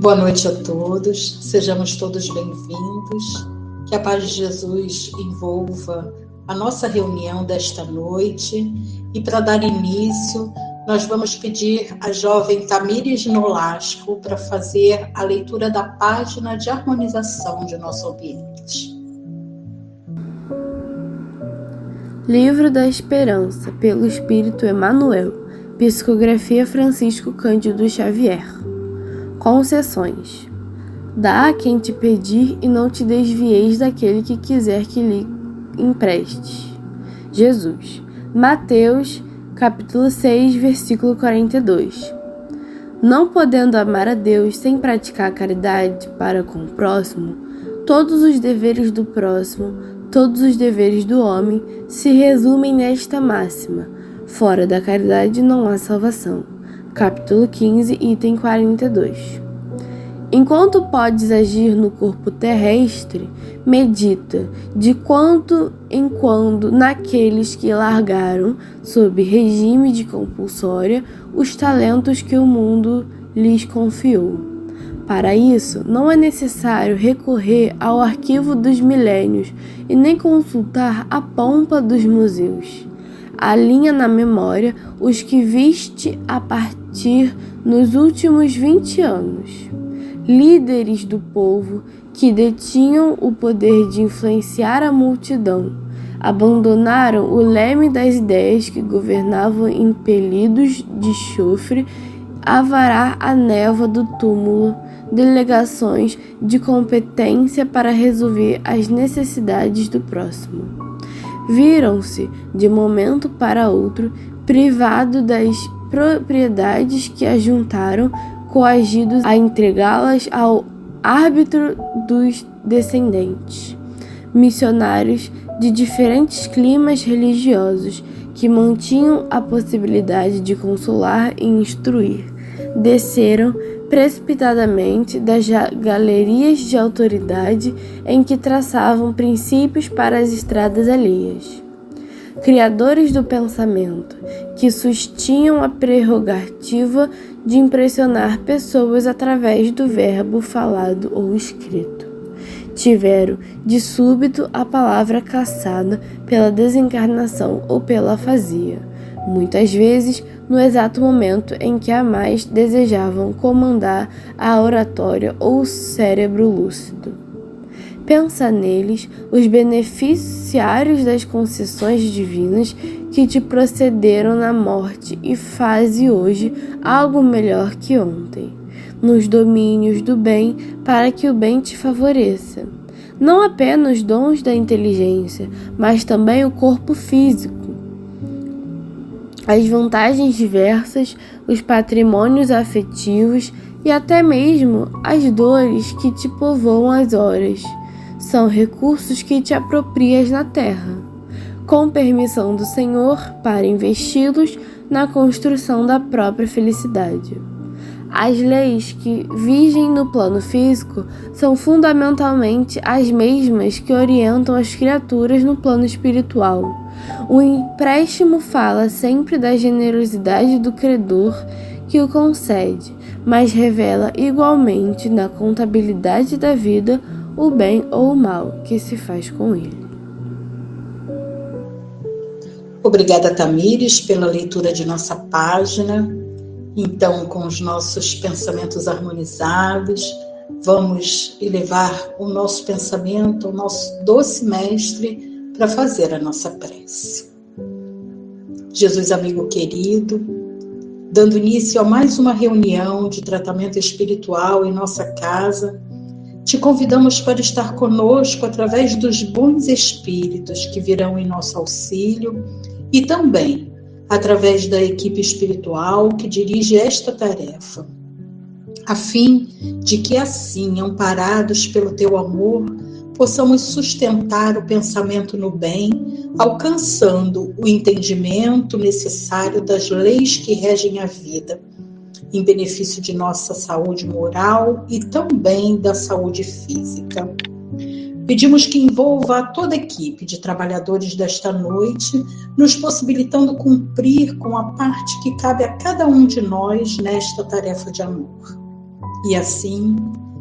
Boa noite a todos, sejamos todos bem-vindos, que a paz de Jesus envolva a nossa reunião desta noite e para dar início, nós vamos pedir à jovem Tamires Nolasco para fazer a leitura da página de harmonização de nosso ambiente. Livro da Esperança, pelo Espírito Emmanuel, psicografia Francisco Cândido Xavier. Concessões. Dá a quem te pedir e não te desvieis daquele que quiser que lhe emprestes. Jesus. Mateus, capítulo 6, versículo 42. Não podendo amar a Deus sem praticar a caridade para com o próximo, todos os deveres do próximo, todos os deveres do homem se resumem nesta máxima: fora da caridade não há salvação. Capítulo 15, item 42. Enquanto podes agir no corpo terrestre, medita de quando em quando naqueles que largaram, sob regime de compulsória, os talentos que o mundo lhes confiou. Para isso, não é necessário recorrer ao arquivo dos milênios e nem consultar a pompa dos museus. Alinha na memória os que viste a partir nos últimos 20 anos. Líderes do povo que detinham o poder de influenciar a multidão, abandonaram o leme das ideias que governavam impelidos de chofre a varar a névoa do túmulo, delegações de competência para resolver as necessidades do próximo. Viram-se, de momento para outro, privados das propriedades que ajuntaram, coagidos a entregá-las ao árbitro dos descendentes. Missionários de diferentes climas religiosos que mantinham a possibilidade de consolar e instruir, desceram precipitadamente das galerias de autoridade em que traçavam princípios para as estradas alheias. Criadores do pensamento, que sustinham a prerrogativa de impressionar pessoas através do verbo falado ou escrito, tiveram de súbito a palavra caçada pela desencarnação ou pela afasia, muitas vezes no exato momento em que a mais desejavam comandar a oratória ou o cérebro lúcido. Pensa neles os beneficiários das concessões divinas que te procederam na morte e faze hoje algo melhor que ontem, nos domínios do bem, para que o bem te favoreça. Não apenas os dons da inteligência, mas também o corpo físico, as vantagens diversas, os patrimônios afetivos e até mesmo as dores que te povoam as horas. São recursos que te aproprias na terra, com permissão do Senhor, para investi-los na construção da própria felicidade. As leis que vigem no plano físico são fundamentalmente as mesmas que orientam as criaturas no plano espiritual. O empréstimo fala sempre da generosidade do credor que o concede, mas revela igualmente na contabilidade da vida o bem ou o mal que se faz com ele. Obrigada, Tamires, pela leitura de nossa página. Então, com os nossos pensamentos harmonizados, vamos elevar o nosso pensamento ao nosso doce mestre para fazer a nossa prece. Jesus, amigo querido, dando início a mais uma reunião de tratamento espiritual em nossa casa, te convidamos para estar conosco através dos bons espíritos que virão em nosso auxílio e também através da equipe espiritual que dirige esta tarefa, a fim de que assim, amparados pelo teu amor, possamos sustentar o pensamento no bem, alcançando o entendimento necessário das leis que regem a vida, em benefício de nossa saúde moral e também da saúde física. Pedimos que envolva toda a equipe de trabalhadores desta noite, nos possibilitando cumprir com a parte que cabe a cada um de nós nesta tarefa de amor. E assim,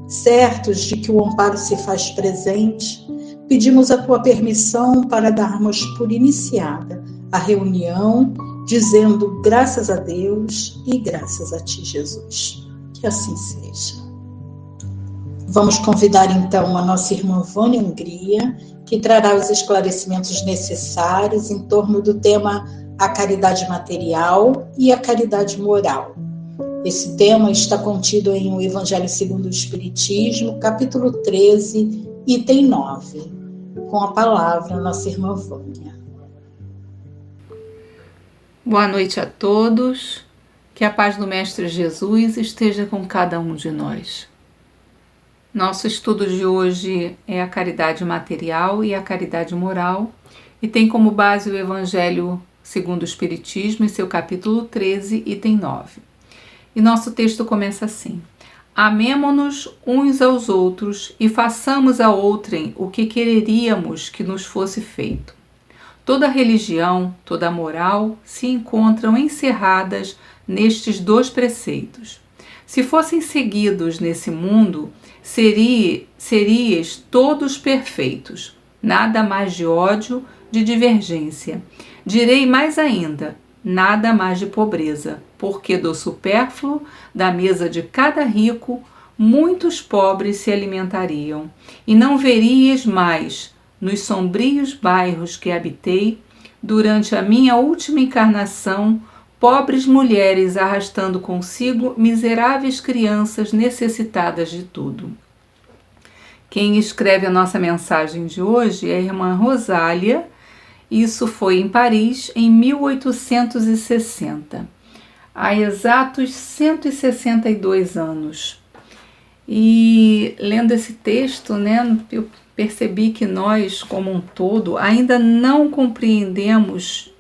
certos de que o amparo se faz presente, pedimos a tua permissão para darmos por iniciada a reunião, dizendo graças a Deus e graças a ti, Jesus. Que assim seja. Vamos convidar então a nossa irmã Vânia Hungria, que trará os esclarecimentos necessários em torno do tema a caridade material e a caridade moral. Esse tema está contido em O Evangelho segundo o Espiritismo, capítulo 13, item 9. Com a palavra, nossa irmã Vânia. Boa noite a todos, que a paz do Mestre Jesus esteja com cada um de nós. Nosso estudo de hoje é a caridade material e a caridade moral e tem como base o Evangelho segundo o Espiritismo em seu capítulo 13, item 9. E nosso texto começa assim: amemo-nos uns aos outros e façamos a outrem o que quereríamos que nos fosse feito. Toda religião, toda moral se encontram encerradas nestes dois preceitos. Se fossem seguidos nesse mundo, seríeis todos perfeitos, nada mais de ódio, de divergência. Direi mais ainda, nada mais de pobreza, porque do supérfluo, da mesa de cada rico, muitos pobres se alimentariam, e não veríeis mais, nos sombrios bairros que habitei, durante a minha última encarnação, pobres mulheres arrastando consigo miseráveis crianças necessitadas de tudo. Quem escreve a nossa mensagem de hoje é a irmã Rosália. Isso foi em Paris, em 1860, há exatos 162 anos. E lendo esse texto, eu percebi que nós, como um todo, ainda não compreendemos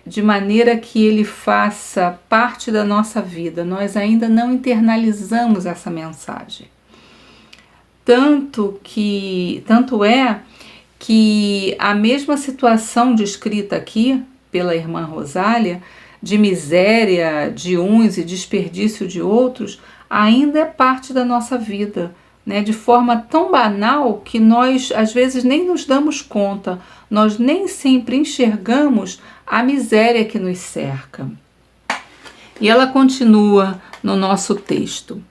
de maneira que ele faça parte da nossa vida. Nós ainda não internalizamos essa mensagem. Tanto é que a mesma situação descrita aqui pela irmã Rosália, de miséria de uns e desperdício de outros, ainda é parte da nossa vida, de forma tão banal que nós às vezes nem nos damos conta, nós nem sempre enxergamos a miséria que nos cerca. E ela continua no nosso texto: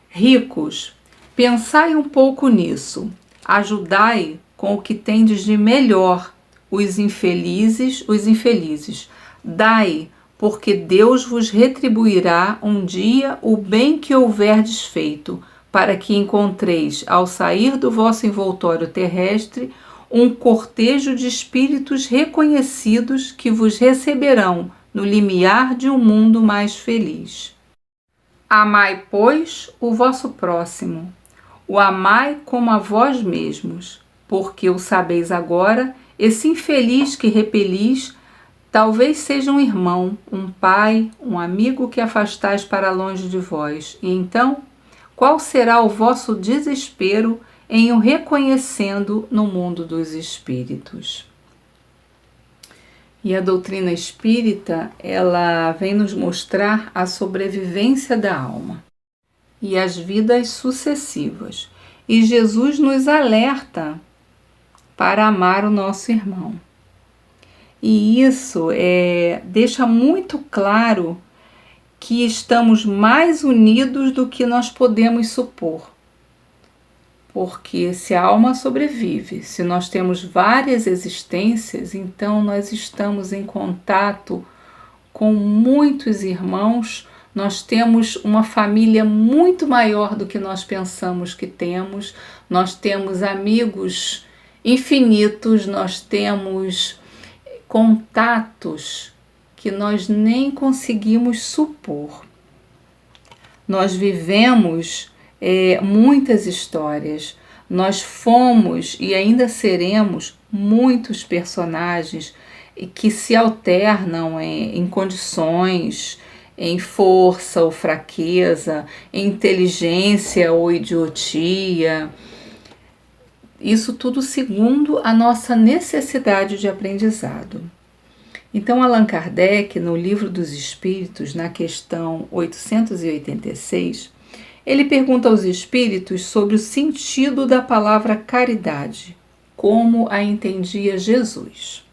ricos, pensai um pouco nisso, ajudai com o que tendes de melhor os infelizes, dai, porque Deus vos retribuirá um dia o bem que houverdes feito, para que encontreis, ao sair do vosso envoltório terrestre, um cortejo de espíritos reconhecidos que vos receberão no limiar de um mundo mais feliz. Amai, pois, o vosso próximo, o amai como a vós mesmos, porque o sabeis agora, esse infeliz que repelis, talvez seja um irmão, um pai, um amigo que afastais para longe de vós, e então, qual será o vosso desespero em o reconhecendo no mundo dos espíritos? E a doutrina espírita, ela vem nos mostrar a sobrevivência da alma e as vidas sucessivas. E Jesus nos alerta para amar o nosso irmão. E isso deixa muito claro que estamos mais unidos do que nós podemos supor. Porque se a alma sobrevive, se nós temos várias existências, então nós estamos em contato com muitos irmãos, nós temos uma família muito maior do que nós pensamos que temos, nós temos amigos infinitos, nós temos contatos que nós nem conseguimos supor. Nós vivemos muitas histórias, nós fomos e ainda seremos muitos personagens que se alternam em condições, em força ou fraqueza, em inteligência ou idiotia. Isso tudo segundo a nossa necessidade de aprendizado. Então, Allan Kardec, no Livro dos Espíritos, na questão 886, ele pergunta aos espíritos sobre o sentido da palavra caridade, como a entendia Jesus.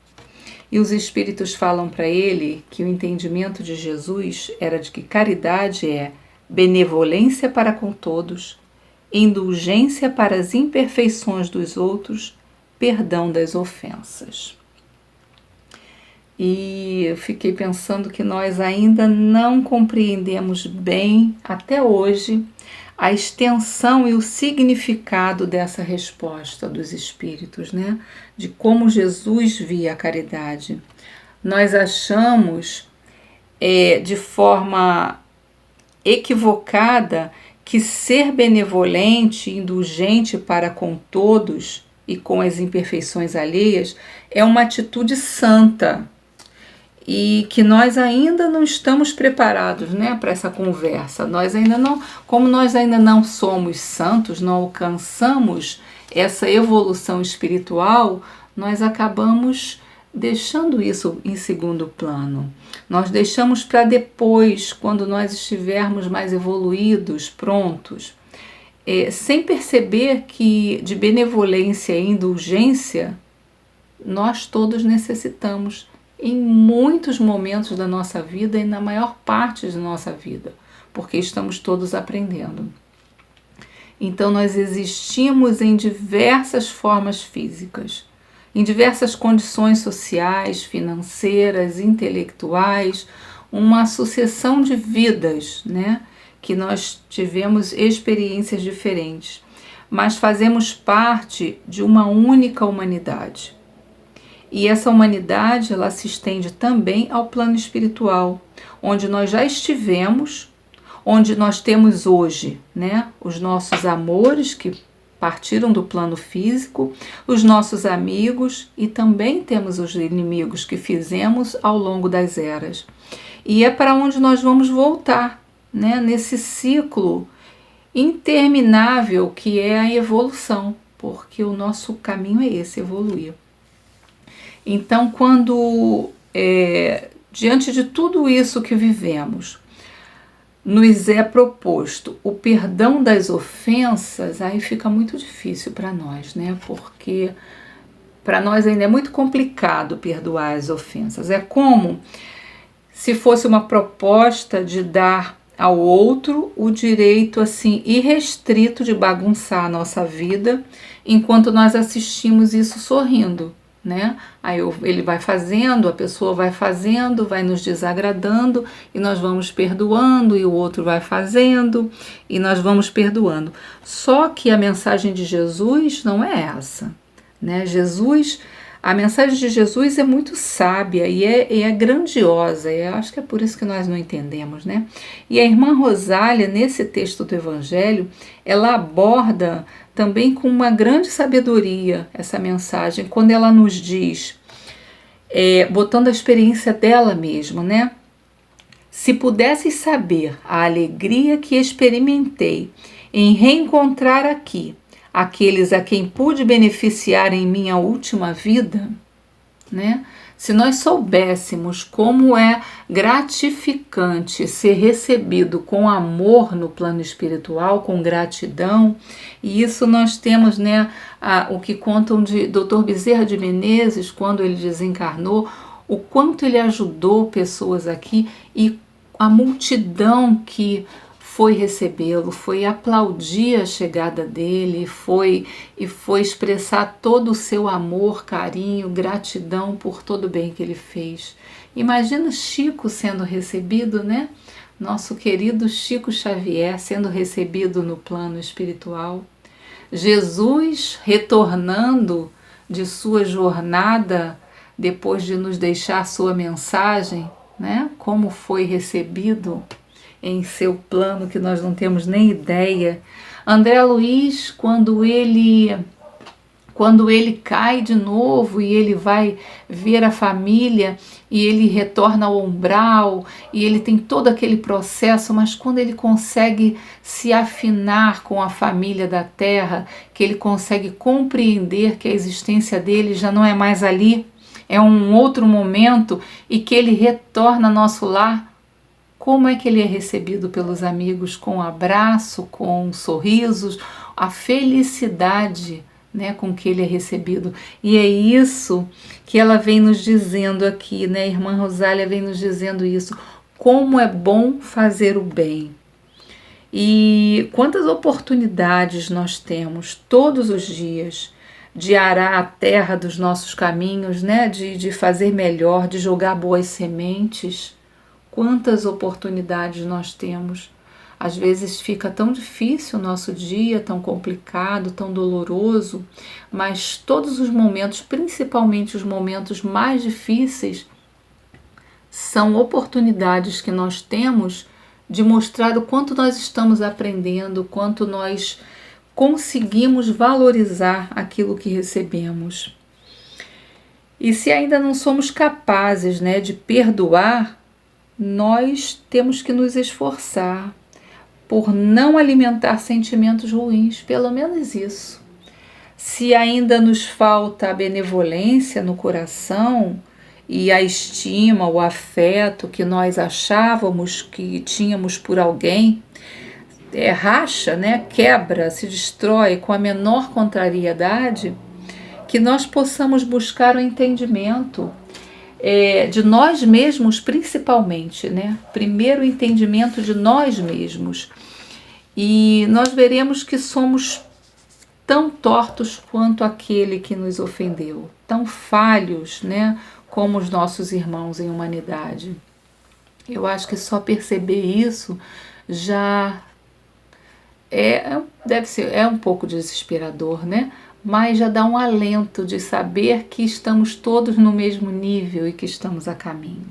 E os espíritos falam para ele que o entendimento de Jesus era de que caridade é benevolência para com todos, indulgência para as imperfeições dos outros, perdão das ofensas. E eu fiquei pensando que nós ainda não compreendemos bem, até hoje, a extensão e o significado dessa resposta dos espíritos, né? De como Jesus via a caridade. Nós achamos, de forma equivocada, que ser benevolente, indulgente para com todos e com as imperfeições alheias é uma atitude santa, e que nós ainda não estamos preparados, né, para essa conversa. Como nós ainda não somos santos, não alcançamos essa evolução espiritual, nós acabamos deixando isso em segundo plano. Nós deixamos para depois, quando nós estivermos mais evoluídos, prontos, sem perceber que de benevolência e indulgência nós todos necessitamos em muitos momentos da nossa vida e na maior parte da nossa vida, porque estamos todos aprendendo. Então nós existimos em diversas formas físicas, em diversas condições sociais, financeiras, intelectuais, uma sucessão de vidas, né, que nós tivemos experiências diferentes, mas fazemos parte de uma única humanidade. E essa humanidade, ela se estende também ao plano espiritual, onde nós já estivemos, onde nós temos hoje, né, os nossos amores que partiram do plano físico, os nossos amigos, e também temos os inimigos que fizemos ao longo das eras. E é para onde nós vamos voltar, né, nesse ciclo interminável que é a evolução, porque o nosso caminho é esse, evoluir. Então, quando, diante de tudo isso que vivemos, nos é proposto o perdão das ofensas, aí fica muito difícil para nós, né? Porque para nós ainda é muito complicado perdoar as ofensas. É como se fosse uma proposta de dar ao outro o direito assim irrestrito de bagunçar a nossa vida, enquanto nós assistimos isso sorrindo, né? Aí ele vai fazendo, a pessoa vai fazendo, vai nos desagradando e nós vamos perdoando, e o outro vai fazendo e nós vamos perdoando. Só que a mensagem de Jesus não é essa, né? A mensagem de Jesus é muito sábia e é grandiosa, e eu acho que é por isso que nós não entendemos, né? E a irmã Rosália, nesse texto do Evangelho, ela aborda também com uma grande sabedoria essa mensagem, quando ela nos diz, botando a experiência dela mesma, né? Se pudesses saber a alegria que experimentei em reencontrar aqui aqueles a quem pude beneficiar em minha última vida, né? Se nós soubéssemos como é gratificante ser recebido com amor no plano espiritual, com gratidão, e isso nós temos, né, o que contam de Dr. Bezerra de Menezes, quando ele desencarnou, o quanto ele ajudou pessoas aqui e a multidão que foi recebê-lo, foi aplaudir a chegada dele, foi expressar todo o seu amor, carinho, gratidão por todo o bem que ele fez. Imagina Chico sendo recebido, né? Nosso querido Chico Xavier sendo recebido no plano espiritual. Jesus retornando de sua jornada depois de nos deixar sua mensagem, né? Como foi recebido em seu plano, que nós não temos nem ideia. André Luiz, quando ele cai de novo e ele vai ver a família e ele retorna ao umbral e ele tem todo aquele processo, mas quando ele consegue se afinar com a família da terra, que ele consegue compreender que a existência dele já não é mais ali, é um outro momento e que ele retorna ao nosso lar, como é que ele é recebido pelos amigos? Com um abraço, com sorrisos, a felicidade, né, com que ele é recebido. E é isso que ela vem nos dizendo aqui, né? A irmã Rosália vem nos dizendo isso. Como é bom fazer o bem. E quantas oportunidades nós temos todos os dias de arar a terra dos nossos caminhos, né? De fazer melhor, de jogar boas sementes. Quantas oportunidades nós temos. Às vezes fica tão difícil o nosso dia, tão complicado, tão doloroso, mas todos os momentos, principalmente os momentos mais difíceis, são oportunidades que nós temos de mostrar o quanto nós estamos aprendendo, o quanto nós conseguimos valorizar aquilo que recebemos. E se ainda não somos capazes, né, de perdoar, nós temos que nos esforçar por não alimentar sentimentos ruins, pelo menos isso. Se ainda nos falta a benevolência no coração e a estima, o afeto que nós achávamos que tínhamos por alguém, racha, né, quebra, se destrói com a menor contrariedade, que nós possamos buscar o entendimento de nós mesmos principalmente, né? Primeiro o entendimento de nós mesmos. E nós veremos que somos tão tortos quanto aquele que nos ofendeu, tão falhos, né, como os nossos irmãos em humanidade. Eu acho que só perceber isso já é um pouco desesperador, né? Mas já dá um alento de saber que estamos todos no mesmo nível e que estamos a caminho.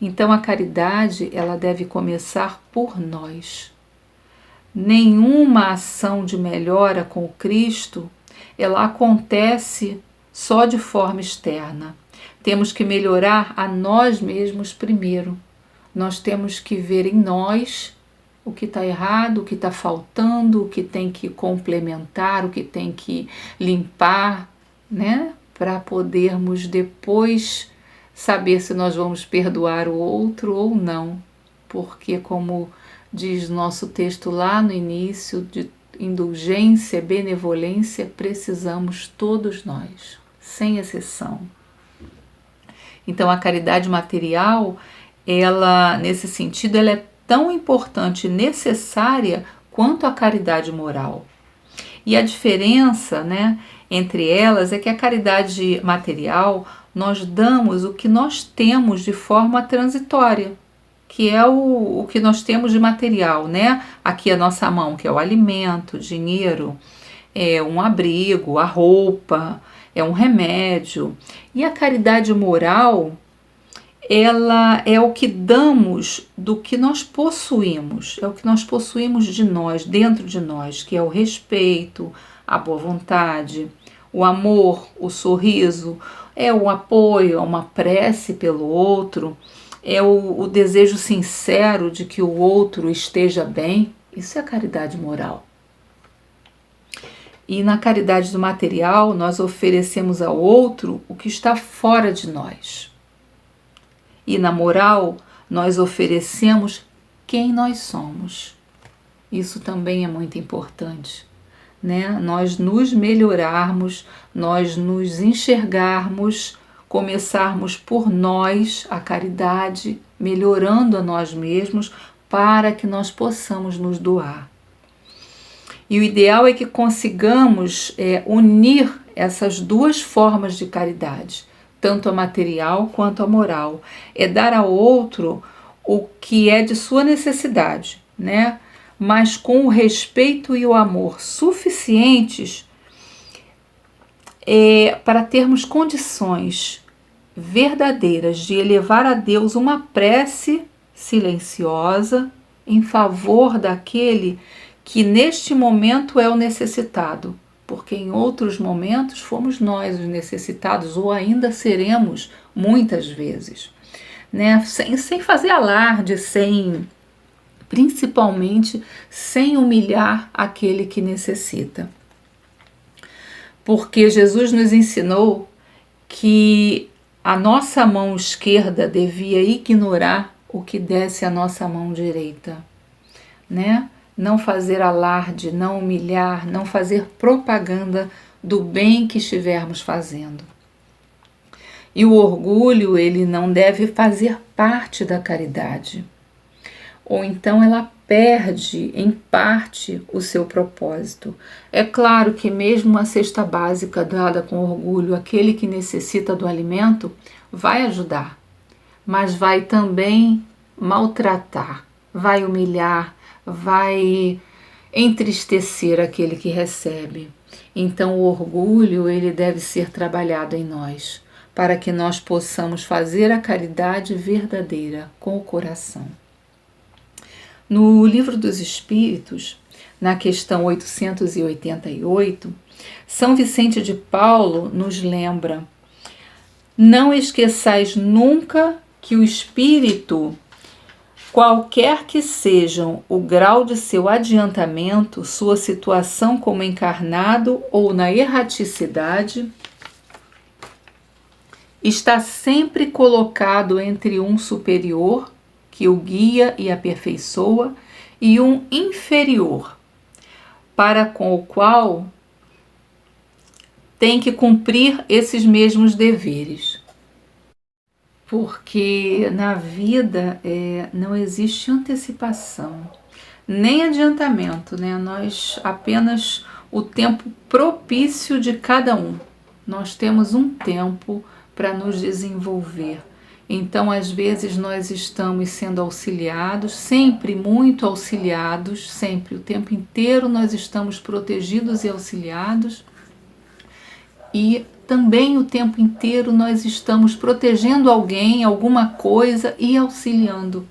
Então a caridade, ela deve começar por nós. Nenhuma ação de melhora com o Cristo, ela acontece só de forma externa. Temos que melhorar a nós mesmos primeiro. Nós temos que ver em nós o que está errado, o que está faltando, o que tem que complementar, o que tem que limpar, né? Para podermos depois saber se nós vamos perdoar o outro ou não. Porque, como diz nosso texto lá no início, de indulgência, benevolência, precisamos todos nós, sem exceção. Então, a caridade material, ela, nesse sentido, ela é tão importante e necessária quanto a caridade moral. E a diferença, né, entre elas é que a caridade material, nós damos o que nós temos de forma transitória, que é o que nós temos de material, né? Aqui a nossa mão, que é o alimento, o dinheiro, é um abrigo, a roupa, é um remédio. E a caridade moral, ela é o que damos do que nós possuímos, é o que nós possuímos de nós, dentro de nós, que é o respeito, a boa vontade, o amor, o sorriso, é o apoio, é uma prece pelo outro, é o desejo sincero de que o outro esteja bem. Isso é a caridade moral. E na caridade do material, nós oferecemos ao outro o que está fora de nós. E na moral, nós oferecemos quem nós somos. Isso também é muito importante, né? Nós nos melhorarmos, nós nos enxergarmos, começarmos por nós a caridade, melhorando a nós mesmos, para que nós possamos nos doar. E o ideal é que consigamos unir essas duas formas de caridade, tanto a material quanto a moral. É dar ao outro o que é de sua necessidade, né? Mas com o respeito e o amor suficientes para termos condições verdadeiras de elevar a Deus uma prece silenciosa em favor daquele que neste momento é o necessitado, porque em outros momentos fomos nós os necessitados, ou ainda seremos muitas vezes, né? Sem fazer alarde, principalmente sem humilhar aquele que necessita. Porque Jesus nos ensinou que a nossa mão esquerda devia ignorar o que desse a nossa mão direita, né? Não fazer alarde, não humilhar, não fazer propaganda do bem que estivermos fazendo. E o orgulho, ele não deve fazer parte da caridade. Ou então ela perde, em parte, o seu propósito. É claro que mesmo uma cesta básica dada com orgulho, aquele que necessita do alimento, vai ajudar, mas vai também maltratar, vai humilhar, vai entristecer aquele que recebe. Então o orgulho, ele deve ser trabalhado em nós, para que nós possamos fazer a caridade verdadeira com o coração. No Livro dos Espíritos, na questão 888, São Vicente de Paulo nos lembra: não esqueçais nunca que o espírito, qualquer que sejam o grau de seu adiantamento, sua situação como encarnado ou na erraticidade, está sempre colocado entre um superior, que o guia e aperfeiçoa, e um inferior, para com o qual tem que cumprir esses mesmos deveres. Porque na vida não existe antecipação, nem adiantamento, né? Nós apenas o tempo propício de cada um. Nós temos um tempo para nos desenvolver. Então, às vezes, nós estamos sendo auxiliados, sempre muito auxiliados, sempre, o tempo inteiro nós estamos protegidos e auxiliados, e também o tempo inteiro nós estamos protegendo alguém, alguma coisa e auxiliando.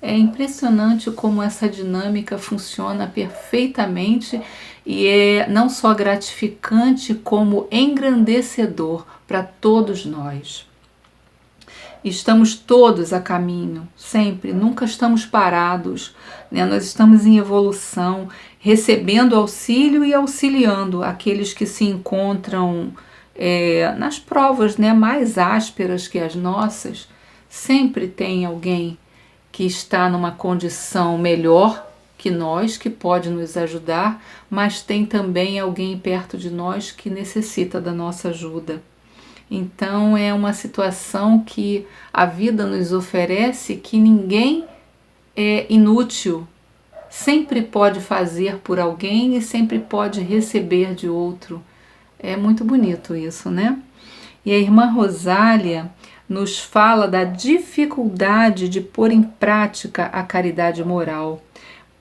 É impressionante como essa dinâmica funciona perfeitamente e é não só gratificante, como engrandecedor para todos nós. Estamos todos a caminho, sempre, nunca estamos parados, né? Nós estamos em evolução, recebendo auxílio e auxiliando aqueles que se encontram nas provas, né, mais ásperas que as nossas. Sempre tem alguém que está numa condição melhor que nós, que pode nos ajudar, mas tem também alguém perto de nós que necessita da nossa ajuda. Então é uma situação que a vida nos oferece, que ninguém é inútil, sempre pode fazer por alguém e sempre pode receber de outro. É muito bonito isso, né? E a irmã Rosália nos fala da dificuldade de pôr em prática a caridade moral,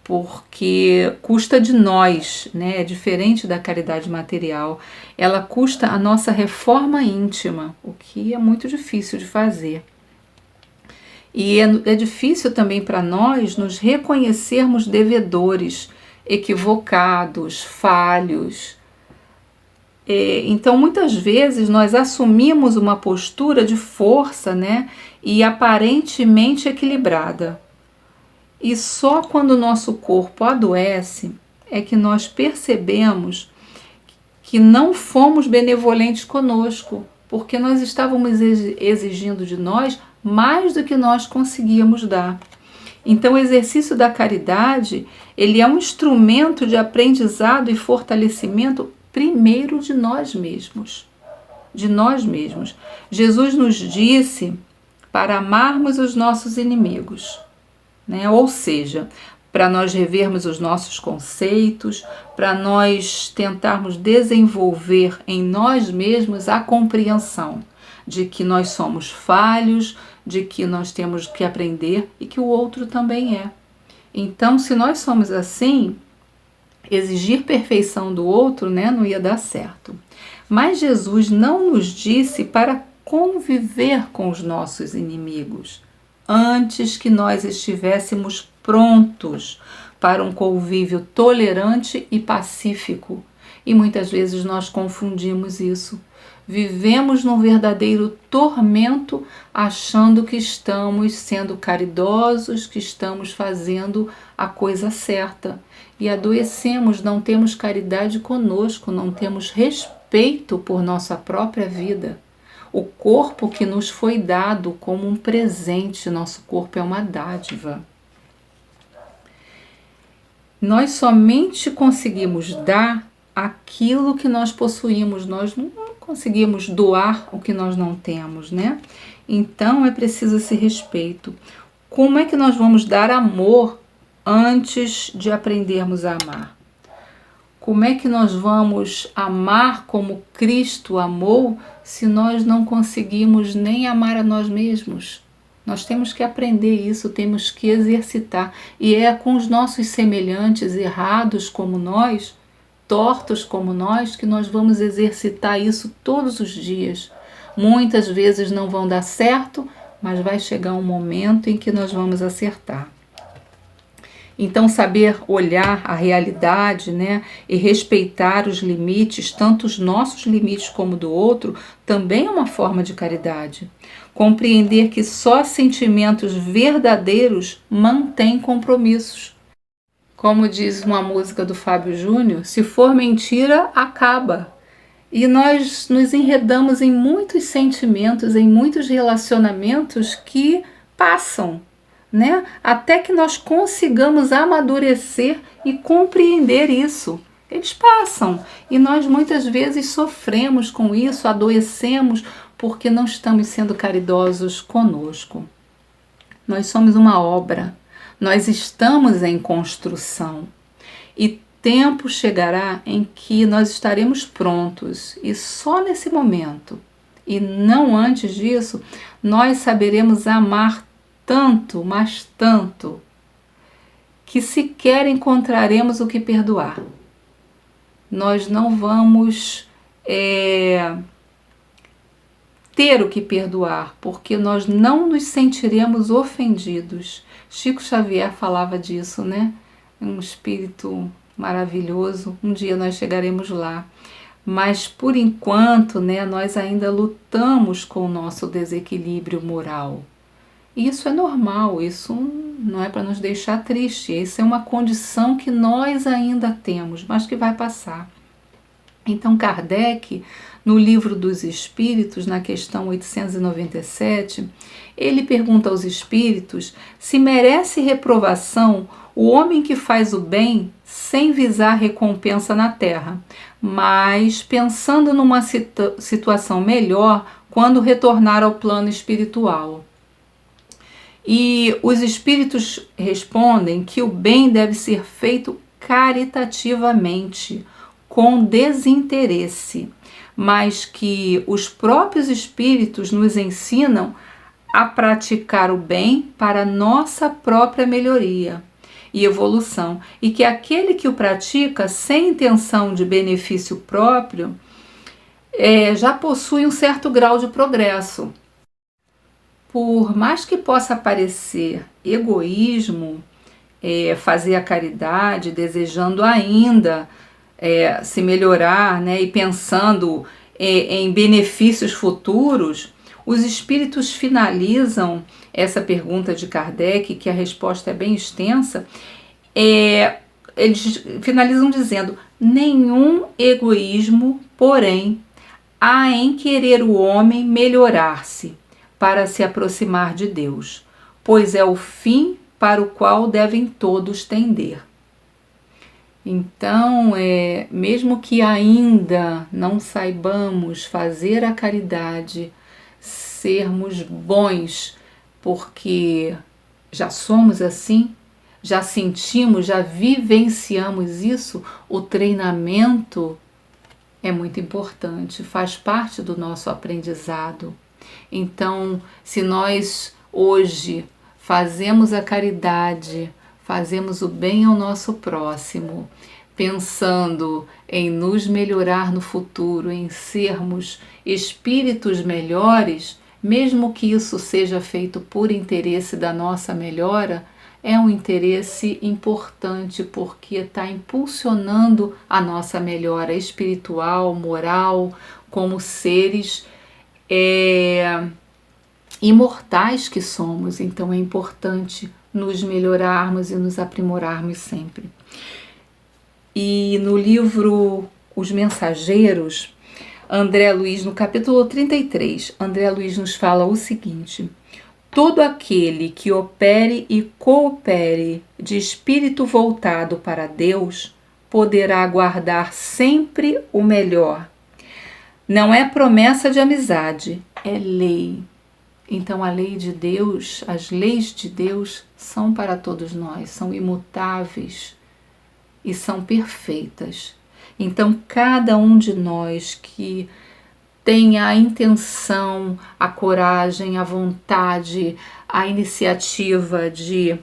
porque custa de nós, né? É diferente da caridade material. Ela custa a nossa reforma íntima, o que é muito difícil de fazer. E é difícil também para nós nos reconhecermos devedores, equivocados, falhos. Então, muitas vezes, nós assumimos uma postura de força, né? E aparentemente equilibrada. E só quando o nosso corpo adoece é que nós percebemos que não fomos benevolentes conosco, porque nós estávamos exigindo de nós mais do que nós conseguíamos dar. Então, o exercício da caridade, ele é um instrumento de aprendizado e fortalecimento primeiro de nós mesmos. De nós mesmos. Jesus nos disse para amarmos os nossos inimigos, né? Ou seja, para nós revermos os nossos conceitos, para nós tentarmos desenvolver em nós mesmos a compreensão de que nós somos falhos, de que nós temos que aprender e que o outro também é. Então, se nós somos assim, exigir perfeição do outro, né, não ia dar certo. Mas Jesus não nos disse para conviver com os nossos inimigos, antes que nós estivéssemos prontos para um convívio tolerante e pacífico. E muitas vezes nós confundimos isso. Vivemos num verdadeiro tormento, achando que estamos sendo caridosos, que estamos fazendo a coisa certa. E adoecemos, não temos caridade conosco, não temos respeito por nossa própria vida. O corpo que nos foi dado como um presente, nosso corpo é uma dádiva. Nós somente conseguimos dar aquilo que nós possuímos, nós não conseguimos doar o que nós não temos, né? Então é preciso esse respeito. Como é que nós vamos dar amor antes de aprendermos a amar? Como é que nós vamos amar como Cristo amou se nós não conseguimos nem amar a nós mesmos? Nós temos que aprender isso, temos que exercitar. E é com os nossos semelhantes, errados como nós, tortos como nós, que nós vamos exercitar isso todos os dias. Muitas vezes não vão dar certo, mas vai chegar um momento em que nós vamos acertar. Então, saber olhar a realidade, né, e respeitar os limites, tanto os nossos limites como do outro, também é uma forma de caridade. Compreender que só sentimentos verdadeiros mantêm compromissos. Como diz uma música do Fábio Júnior, se for mentira, acaba. E nós nos enredamos em muitos sentimentos, em muitos relacionamentos que passam, né? Até que nós consigamos amadurecer e compreender isso. Eles passam e nós muitas vezes sofremos com isso, adoecemos porque não estamos sendo caridosos conosco. Nós somos uma obra, nós estamos em construção e tempo chegará em que nós estaremos prontos e só nesse momento, e não antes disso, nós saberemos amar tanto, mas tanto, que sequer encontraremos o que perdoar. Nós não vamos ter o que perdoar, porque nós não nos sentiremos ofendidos. Chico Xavier falava disso, né? Um espírito maravilhoso, um dia nós chegaremos lá. Mas por enquanto, né, nós ainda lutamos com o nosso desequilíbrio moral. Isso é normal, isso não é para nos deixar triste, isso é uma condição que nós ainda temos, mas que vai passar. Então Kardec, no Livro dos Espíritos, na questão 897, ele pergunta aos espíritos se merece reprovação o homem que faz o bem sem visar recompensa na terra, mas pensando numa situação melhor quando retornar ao plano espiritual. E os espíritos respondem que o bem deve ser feito caritativamente, com desinteresse, mas que os próprios espíritos nos ensinam a praticar o bem para nossa própria melhoria e evolução, e que aquele que o pratica sem intenção de benefício próprio já possui um certo grau de progresso. Por mais que possa parecer egoísmo fazer a caridade, desejando ainda se melhorar, né, e pensando em benefícios futuros, os espíritos finalizam essa pergunta de Kardec, que a resposta é bem extensa, eles finalizam dizendo: nenhum egoísmo, porém, há em querer o homem melhorar-se para se aproximar de Deus, pois é o fim para o qual devem todos tender. Então, mesmo que ainda não saibamos fazer a caridade, sermos bons, porque já somos assim, já sentimos, já vivenciamos isso, o treinamento é muito importante, faz parte do nosso aprendizado. Então, se nós hoje fazemos a caridade, fazemos o bem ao nosso próximo, pensando em nos melhorar no futuro, em sermos espíritos melhores, mesmo que isso seja feito por interesse da nossa melhora, é um interesse importante porque está impulsionando a nossa melhora espiritual, moral, como seres imortais que somos. Então é importante nos melhorarmos e nos aprimorarmos sempre. E no livro Os Mensageiros, André Luiz, no capítulo 33, André Luiz nos fala o seguinte: todo aquele que opere e coopere de espírito voltado para Deus poderá guardar sempre o melhor. Não é promessa de amizade, é lei. Então a lei de Deus, as leis de Deus são para todos nós, são imutáveis e são perfeitas. Então cada um de nós que tenha a intenção, a coragem, a vontade, a iniciativa de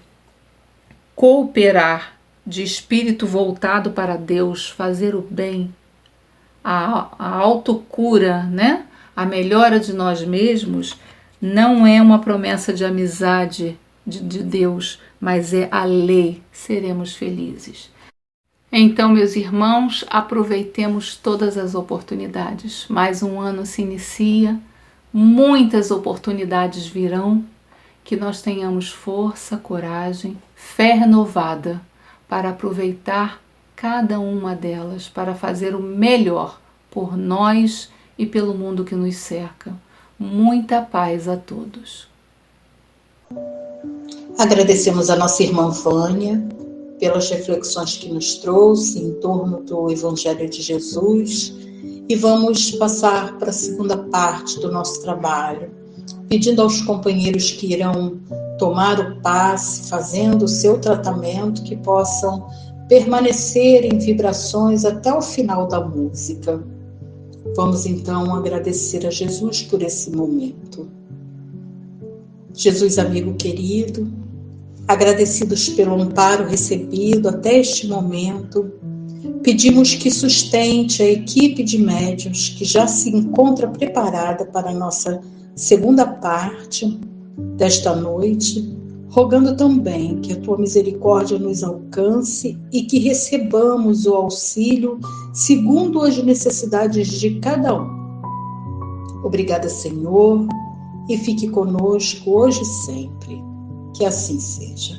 cooperar, de espírito voltado para Deus, fazer o bem, a autocura, né? A melhora de nós mesmos, não é uma promessa de amizade de Deus, mas é a lei, seremos felizes. Então, meus irmãos, aproveitemos todas as oportunidades. Mais um ano se inicia, muitas oportunidades virão, que nós tenhamos força, coragem, fé renovada para aproveitar cada uma delas, para fazer o melhor por nós e pelo mundo que nos cerca. Muita paz a todos. Agradecemos a nossa irmã Vânia pelas reflexões que nos trouxe em torno do Evangelho de Jesus e vamos passar para a segunda parte do nosso trabalho, pedindo aos companheiros que irão tomar o passe, fazendo o seu tratamento, que possam permanecer em vibrações até o final da música. Vamos então agradecer a Jesus por esse momento. Jesus, amigo querido, agradecidos pelo amparo recebido até este momento, pedimos que sustente a equipe de médiuns que já se encontra preparada para a nossa segunda parte desta noite, rogando também que a tua misericórdia nos alcance e que recebamos o auxílio segundo as necessidades de cada um. Obrigada, Senhor, e fique conosco hoje e sempre. Que assim seja.